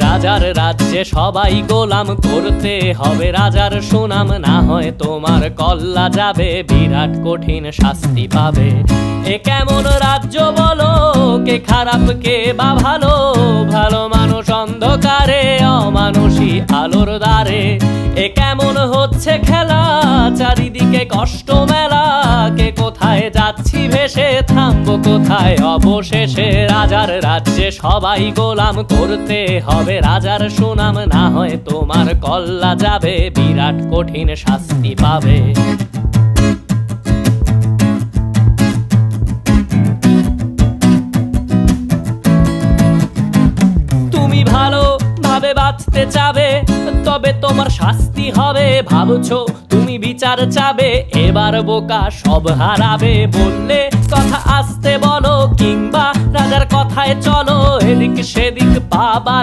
রাজার রাজ্যে সবাই গোলাম, করতে হবে রাজার সুনাম, না হয় তোমার কল্লা যাবে, বিরাট কঠিন শাস্তি পাবে। এ কেমন রাজ্য বলো, কে খারাপ কে বা ভালো, ভালো মানুষ অন্ধকারে, অমানুষী আলোর দ্বারে। এ কেমন হচ্ছে খেলা, চারিদিকে কষ্ট মেলা, কে কোথায় যাচ্ছি ভেসে, থামবো কোথায় অবশেষে। রাজার রাজ্যে সবাই গোলাম, করতে হবে রাজার সুনাম, না হয় তোমার কল্লা যাবে, বিরাট কঠিন শাস্তি পাবে। তুমি ভালো ভাবে বাঁচতে চাবে, তবে তোমার শাস্তি হবে। ভাবছো তুমি বিচার চাবে, এবার বোকা সব হারাবে। বললে কথা আসতে বলো, কিংবা রাজার কথায় চলো, এদিক সেদিক বাবা